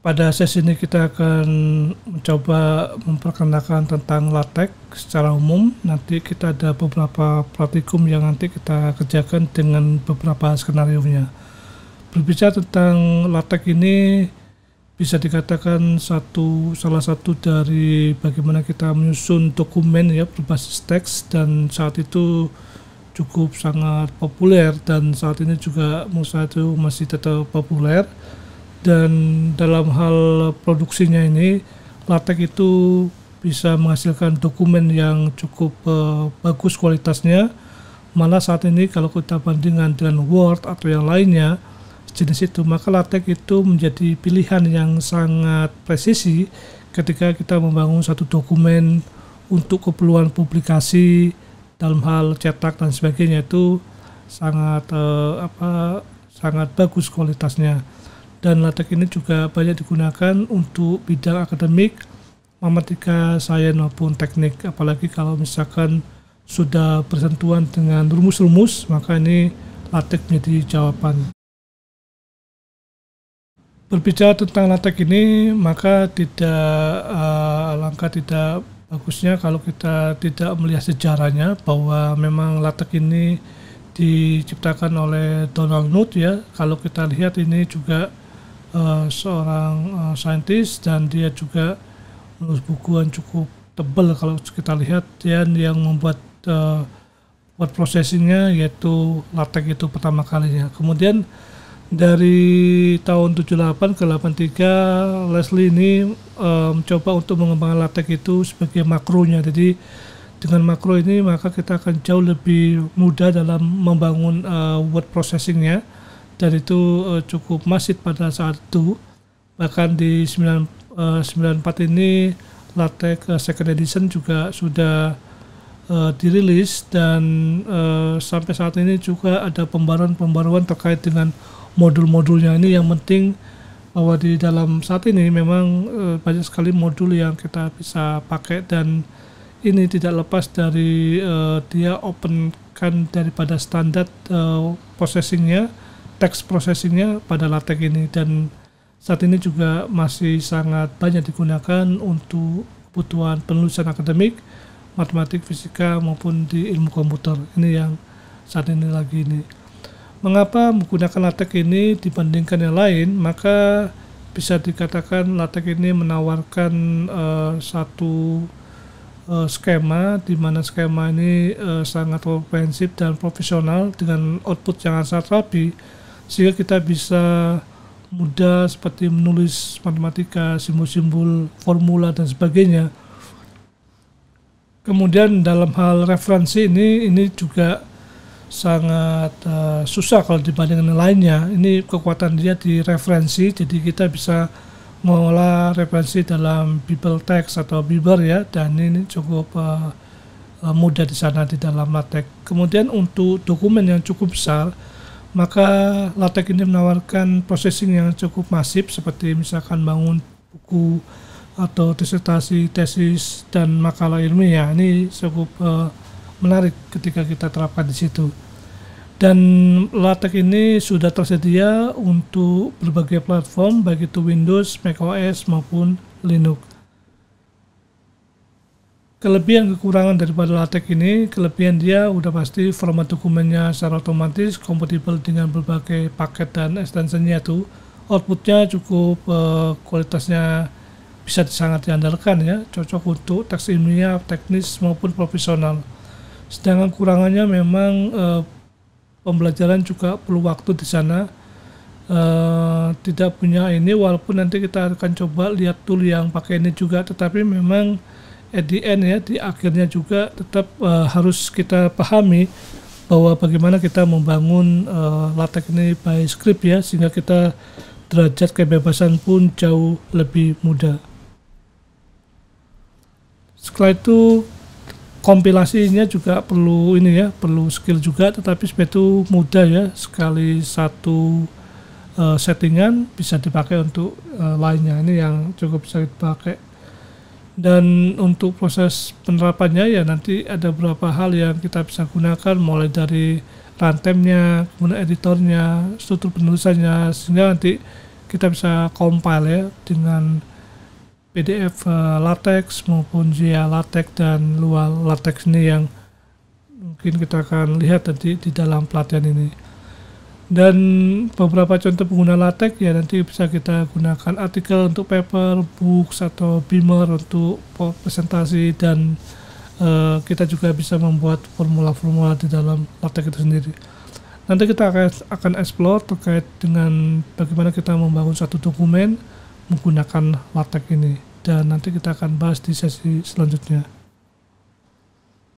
Pada sesi ini kita akan mencoba memperkenalkan tentang LaTeX secara umum. Nanti kita ada beberapa praktikum yang nanti kita kerjakan dengan beberapa skenarionya. Berbicara tentang LaTeX ini bisa dikatakan salah satu dari bagaimana kita menyusun dokumen ya berbasis teks, dan saat itu cukup sangat populer, dan saat ini juga menurut saya itu masih tetap populer. Dan dalam hal produksinya ini, LaTeX itu bisa menghasilkan dokumen yang cukup bagus kualitasnya. Malah saat ini kalau kita bandingkan dengan Word atau yang lainnya jenis itu, maka LaTeX itu menjadi pilihan yang sangat presisi ketika kita membangun satu dokumen untuk keperluan publikasi dalam hal cetak dan sebagainya. Itu sangat sangat bagus kualitasnya. Dan LaTeX ini juga banyak digunakan untuk bidang akademik, matematika, sains maupun teknik. Apalagi kalau misalkan sudah bersentuhan dengan rumus-rumus, maka ini LaTeX menjadi jawaban. Berbicara tentang LaTeX ini, maka alangkah tidak bagusnya kalau kita tidak melihat sejarahnya, bahwa memang LaTeX ini diciptakan oleh Donald Knuth ya. Kalau kita lihat ini juga seorang saintis, dan dia juga menulis buku yang cukup tebal kalau kita lihat, dan yang membuat word processingnya yaitu LaTeX itu pertama kalinya. Kemudian dari tahun 78 ke 83 Leslie ini mencoba untuk mengembangkan LaTeX itu sebagai makronya. Jadi dengan makro ini maka kita akan jauh lebih mudah dalam membangun word processingnya. Dan itu cukup masif pada saat itu. Bahkan di 94 ini LaTeX second edition juga sudah dirilis, dan sampai saat ini juga ada pembaruan terkait dengan modul-modulnya. Ini yang penting, bahwa di dalam saat ini memang banyak sekali modul yang kita bisa pakai, dan ini tidak lepas dari dia open kan daripada standar processingnya, text processingnya pada LaTeX ini. Dan saat ini juga masih sangat banyak digunakan untuk kebutuhan penulisan akademik, matematik, fisika maupun di ilmu komputer. Ini yang saat ini lagi ini. Mengapa menggunakan LaTeX ini dibandingkan yang lain? Maka bisa dikatakan LaTeX ini menawarkan satu skema, di mana skema ini sangat komprehensif dan profesional dengan output yang sangat rapi, sehingga kita bisa mudah seperti menulis matematika, simbol-simbol, formula dan sebagainya. Kemudian dalam hal referensi ini juga sangat susah kalau dibandingkan dengan lainnya. Ini kekuatan dia di referensi, jadi kita bisa mengolah referensi dalam Bible text atau Biber ya, dan ini cukup mudah di sana di dalam LaTeX. Kemudian untuk dokumen yang cukup besar, maka LaTeX ini menawarkan processing yang cukup masif, seperti misalkan bangun buku atau disertasi, tesis, dan makalah ilmiah. Ini cukup menarik ketika kita terapkan di situ. Dan LaTeX ini sudah tersedia untuk berbagai platform, baik itu Windows, macOS maupun Linux. Kelebihan kekurangan daripada LaTeX ini, kelebihan dia udah pasti format dokumennya secara otomatis kompatibel dengan berbagai paket dan extensionnya tuh. Outputnya cukup kualitasnya bisa sangat diandalkan ya, cocok untuk teks ilmiah, teknis maupun profesional. Sedangkan kurangannya memang pembelajaran juga perlu waktu di sana. Tidak punya ini, walaupun nanti kita akan coba lihat tool yang pakai ini juga, tetapi memang at the end ya, di akhirnya juga tetap harus kita pahami bahwa bagaimana kita membangun LaTeX ini by script ya, sehingga kita derajat kebebasan pun jauh lebih mudah. Setelah itu kompilasinya juga perlu ini ya, perlu skill juga, tetapi sebenarnya itu mudah ya, sekali satu settingan bisa dipakai untuk lainnya. Ini yang cukup bisa dipakai. Dan untuk proses penerapannya ya, nanti ada beberapa hal yang kita bisa gunakan, mulai dari runtime-nya, kemudian editornya, struktur penulisannya, sehingga nanti kita bisa compile ya dengan PDF LaTeX maupun Zia LaTeX dan Lua LaTeX ini yang mungkin kita akan lihat nanti di dalam pelatihan ini. Dan beberapa contoh pengguna LaTeX ya nanti bisa kita gunakan artikel untuk paper, books atau Beamer untuk presentasi, dan kita juga bisa membuat formula-formula di dalam LaTeX itu sendiri. Nanti kita akan explore terkait dengan bagaimana kita membangun satu dokumen menggunakan LaTeX ini, dan nanti kita akan bahas di sesi selanjutnya.